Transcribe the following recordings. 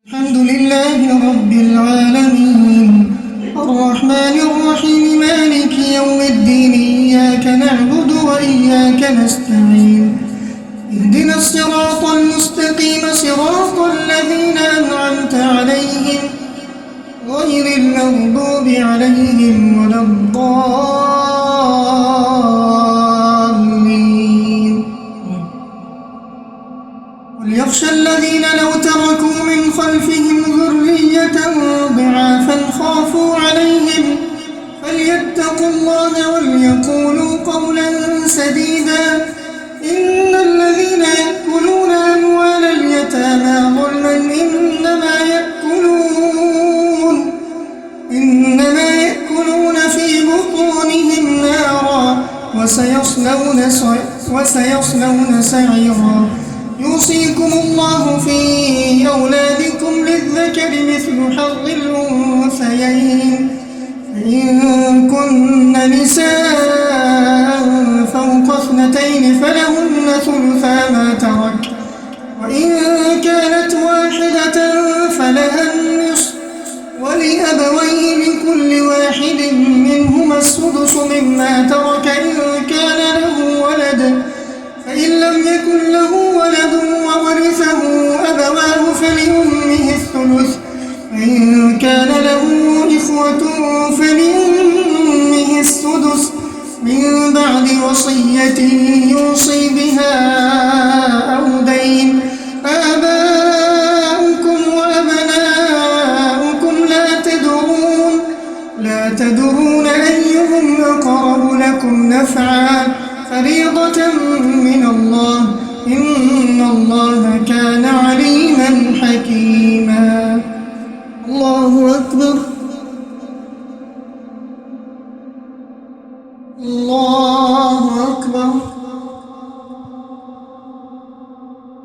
الحمد لله رب العالمين الرحمن الرحيم مالك يوم الدين إياك نعبد وإياك نستعين اهدنا الصراط المستقيم صراط الذين أنعمت عليهم غير المغضوب عليهم ولا الضالين وليخشى الذين لو تركوا من خلفهم ذرية ضعافا خافوا عليهم فليتقوا الله وليقولوا قولا سديدا إن الذين يأكلون أموال اليتامى ظلما إنما يأكلون في بطونهم نارا وسيصلون سعيرا يوصيكم الله في أولادكم للذكر مثل حظ الأنثيين فإن كن نساء فوق 2 فلهن ثلثا ما ترك وإن كانت واحدة فلها النصف ولأبويه لكل واحد منهما السدس مما ترك إن كان له ولد فإن لم يكن له ولد وورثه أبواه فلأمه الثلث وإن كان له إخوة فلأمه السدس من بعد وصية يوصي بها أو دين آباؤكم وأبناؤكم لا تدرون أيهم أقرب لكم نفعا فريضة من الله إن الله كان عليما حكيما الله أكبر الله أكبر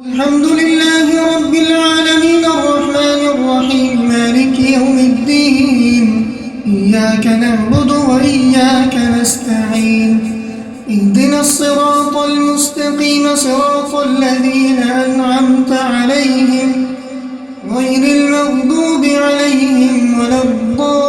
الحمد لله رب العالمين الرحمن الرحيم مالك يوم الدين إياك نعبد وإياك نستعين اهدنا الصراط المستقيم صراط الذين أنعمت عليهم غير المغضوب عليهم ولا الضالين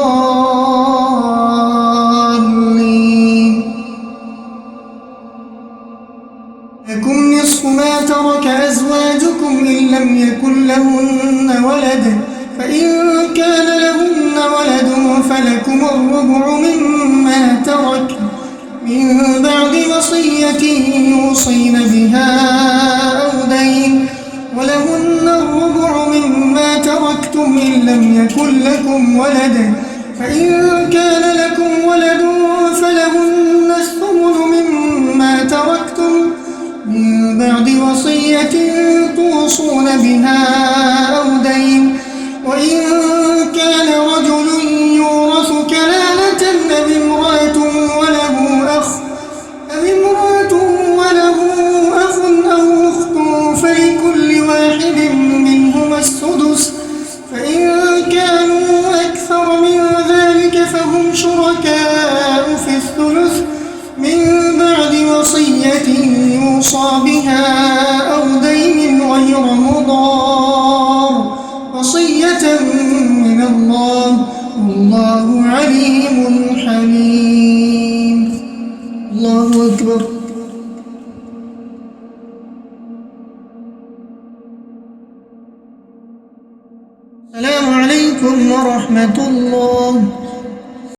لكم نصف ما ترك أزواجكم إن لم يكن لهن ولد فإن كان لهن ولد فلكم الربع مما ترك من بعد وصية يوصين بها أو دين ولهن الربع مما تركتم إن لم يكن لكم ولد فإن كان لكم ولد فلهن الثمن مما تركتم من بعد وصية توصون بها أو دين وإن كان رجل يورث كلالة أو امرأة وله أخ أو أخت فلكل واحد منهما السدس فإن كانوا أكثر من ذلك فهم شركاء في الثلث من بعد وصية يوصى بها أو دين غير مضار وصية من الله والله عليم حليم الله أكبر السلام عليكم ورحمة الله